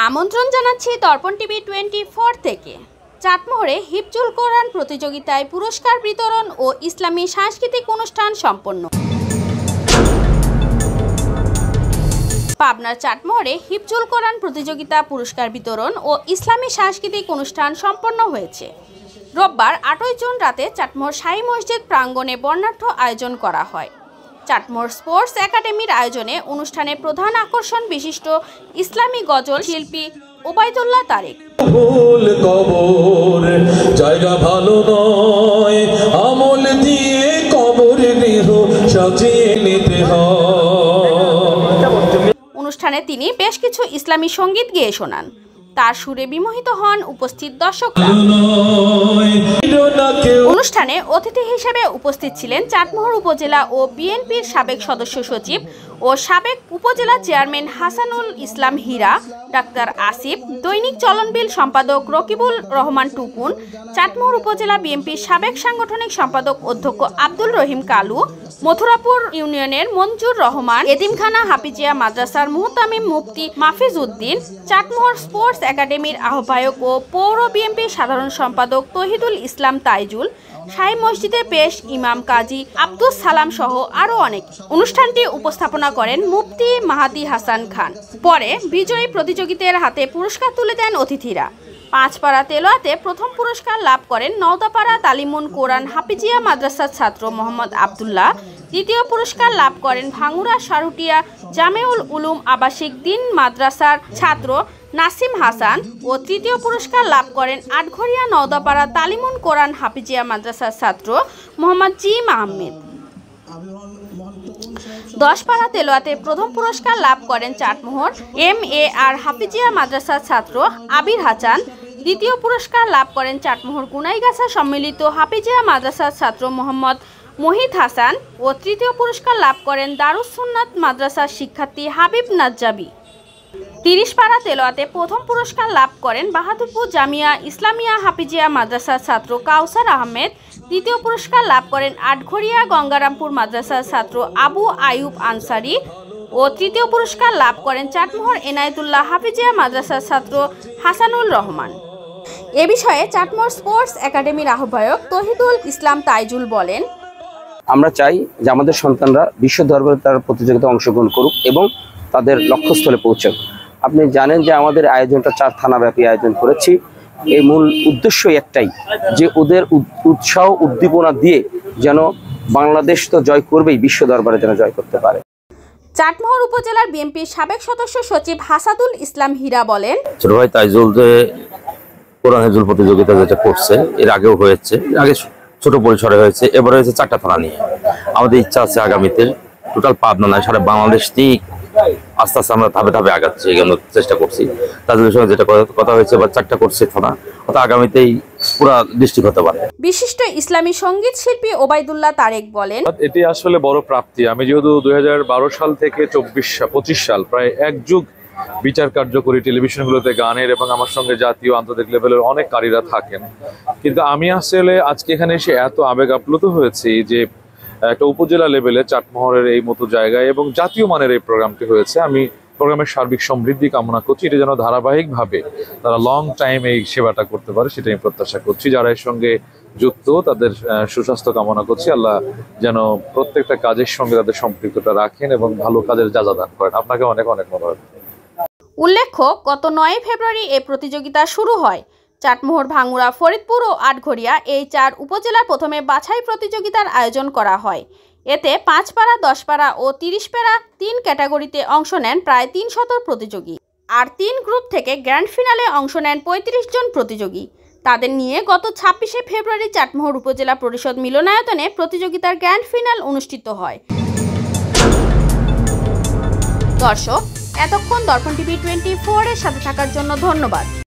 আমন্ত্রণ জানাচ্ছি দর্পণ টিভি 24 থেকে। চাটমোহরে হিফজুল কোরআন প্রতিযোগিতায় পুরস্কার বিতরণ ও ইসলামী সাংস্কৃতিক অনুষ্ঠান সম্পন্ন। পাবনার চাটমোহরে হিফজুল কোরআন প্রতিযোগিতা পুরস্কার বিতরণ ও ইসলামী সাংস্কৃতিক অনুষ্ঠান সম্পন্ন হয়েছে। রোববার 8 জুন রাতে চাটমোহর শাহী মসজিদ প্রাঙ্গণে বর্ণাঢ্য আয়োজন করা হয়। চাটমোহর স্পোর্টস একাডেমির আয়োজনে অনুষ্ঠানে প্রধান আকর্ষণ বিশিষ্ট ইসলামী গজল শিল্পী ওবায়দুল্লাহ তারেক। জায়গা ভালো নয়, আমল দিয়ে কবর গৃহ সাজিয়ে নিতে হয়। অনুষ্ঠানে তিনি বেশ কিছু ইসলামী সঙ্গীত গেয়ে শোনান। তার সুরে বিমোহিত হন উপস্থিত দর্শকরা। অনুষ্ঠানে অতিথি হিসেবে উপস্থিত ছিলেন চাটমোহর উপজেলা ও বিএনপির সাবেক সদস্য সচিব ও সাবেক উপজেলা চেয়ারম্যান হাসানুল ইসলাম হীরা, ডাক্তার আসিফ, দৈনিক চলনবিল সম্পাদক রকিবুল রহমান টুকুন, চাটমোহর উপজেলা বিএনপির সাবেক সাংগঠনিক সম্পাদক অধ্যক্ষ আব্দুল রহিম কালু, মথুরাপুর ইউনিয়নের মঞ্জুর রহমান, এতিমখানা হাফিজিয়া মাদ্রাসার মুহতামিম মুফতি মাহফিজ উদ্দিন, চাটমোহর স্পোর্টস একাডেমির আহ্বায়ক ও পৌর বিএনপির সাধারণ সম্পাদক তহিদুল ইসলাম তাইজুল, শাহী মসজিদের পেশ ইমাম কাজী আব্দুল সালাম সহ আরও অনেক। অনুষ্ঠানটি উপস্থাপনা করেন মুফতি মাহাদি হাসান খান। পরে বিজয়ী প্রতিযোগীদের হাতে পুরস্কার তুলে দেন অতিথিরা। পাঁচপাড়া তেলোয়াতে প্রথম পুরস্কার লাভ করেন নওদাপাড়া তালিমুন কোরআন হাফিজিয়া মাদ্রাসার ছাত্র মোহাম্মদ আবদুল্লাহ। দ্বিতীয় পুরস্কার লাভ করেন ভাঙ্গুড়া সারুটিয়া জামেউল উলুম আবাসিক দিন মাদ্রাসার ছাত্র নাসিম হাসান ও তৃতীয় পুরস্কার লাভ করেন আটঘরিয়া নওদাপাড়া তালিমুন কোরআন হাফিজিয়া মাদ্রাসার ছাত্র মোহাম্মদ জিম আহমেদ। 10 পাড়া তেলোয়াতে প্রথম পুরস্কার লাভ করেন চাটমোহর MAR হাফিজিয়া মাদ্রাসার ছাত্র আবির হাসান। দ্বিতীয় পুরস্কার লাভ করেন চাটমোহর গুনাইগাছা সম্মিলিত হাফিজিয়া মাদ্রাসার ছাত্র মোহাম্মদ মহিদ হাসান ও তৃতীয় পুরস্কার লাভ করেন দারুস সুন্নাত মাদ্রাসার শিক্ষার্থী হাবিব নাজ্জাবি। 30 পাড়া তেলোয়াতে প্রথম পুরস্কার লাভ করেন বাহাদুরপুর জামিয়া ইসলামিয়া হাফিজিয়া মাদ্রাসার ছাত্র কাউসার আহমেদ। দ্বিতীয় পুরস্কার লাভ করেন আটঘরিয়া গঙ্গারামপুর মাদ্রাসার ছাত্র আবু আয়ুব আনসারি ও তৃতীয় পুরস্কার লাভ করেন চাটমোহর এনায়েতুল্লাহ হাফিজিয়া মাদ্রাসার ছাত্র হাসানুল রহমান। এ বিষয়ে চাটমোহর স্পোর্টস একাডেমির আহ্বায়ক তহিদুল ইসলাম তাইজুল বলেন, আমরা চাই যে আমাদের সন্তানরা বিশ্ব দরবারে তার প্রতিযোগিতায় অংশগ্রহণ করুক এবং তাদের লক্ষ্যস্থলে পৌঁছাক। আপনি জানেন যে আমাদের আয়োজনটা 4 থানাব্যাপী আয়োজন করেছি। এই মূল উদ্দেশ্যই একটাই, যে ওদের উৎসাহ উদ্দীপনা দিয়ে যেন বাংলাদেশ তো জয় করবেই, বিশ্ব দরবারে যেন জয় করতে পারে। চাটমোহর উপজেলার বিএনপির সাবেক সদস্য সচিব হাসানুল ইসলাম হীরা বলেন, ছোট ভাই তাইজুল যে কোরআন হিফজুল প্রতিযোগিতা যেটা করছে, এর আগেও হয়েছে, আগে ছোট পরিসরে হয়েছে, এবারে হয়েছে 4টা থানা নিয়ে। আমাদের ইচ্ছা আছে আগামীতে টোটাল পাবনা নয় সারা বাংলাদেশ থেকে আস্তে আস্তে আমরা ধাপে ধাপে আগাচ্ছি, এগোনোর চেষ্টা করছি। তাদের সঙ্গে যেটা কথা হয়েছে, এবার 4টা করছে থানা, অর্থাৎ আগামীতেই পুরা ডিস্ট্রিক্ট হতে পারে। বিশিষ্ট ইসলামী সঙ্গীত শিল্পী ওবায়দুল্লাহ তারেক বলেন, এটি আসলে বড় প্রাপ্তি। আমি যেহেতু 2012 সাল থেকে 25 সাল প্রায় 1 যুগ বিচার কার্যকরী টেলিভিশনগুলোতে গানের, এবং আমার সঙ্গে জাতীয় আন্তর্জাতিক লেভেলের অনেক কারীরা থাকেন, কিন্তু আমি আসলে আজকে এখানে এসে এত আবেগ আপ্লুত হয়েছি যে একটা উপজেলা লেভেলে চাটমোহরের এই মতো জায়গায় এবং জাতীয় মানের এই প্রোগ্রামটি হয়েছে। আমি প্রোগ্রামের সার্বিক সমৃদ্ধি কামনা করছি, এটা যেন ধারাবাহিকভাবে তারা লং টাইম এই সেবাটা করতে পারে, সেটা আমি প্রত্যাশা করছি। যারা এর সঙ্গে যুক্ত তাদের সুস্বাস্থ্য কামনা করছি। আল্লাহ যেন প্রত্যেকটা কাজের সঙ্গে তাদের সম্পৃক্ততা রাখেন এবং ভালো কাজের যাজা দান করেন। আপনাকে অনেক অনেক ধন্যবাদ। উল্লেখ্য, গত 9 ফেব্রুয়ারি এই প্রতিযোগিতা শুরু হয়। চাটমোহর, ভাঙ্গুড়া, ফরিদপুর ও আটঘরিয়া এই 4 উপজেলার প্রথমে বাছাই প্রতিযোগিতার আয়োজন করা হয়। এতে 5 পাড়া, 10 পাড়া ও 30 পাড়া 3 ক্যাটাগরিতে অংশ নেন প্রায় 300 প্রতিযোগী। আর 3 গ্রুপ থেকে গ্র্যান্ড ফিনালে অংশ নেন 35 জন প্রতিযোগী। তাদের নিয়ে গত 26 ফেব্রুয়ারি চাটমোহর উপজেলা পরিষদ মিলনায়তনে প্রতিযোগিতার গ্র্যান্ড ফিনাল অনুষ্ঠিত হয়। দর্শক, এতক্ষণ দর্পণ টিভি 24 এর সাথে থাকার জন্য ধন্যবাদ।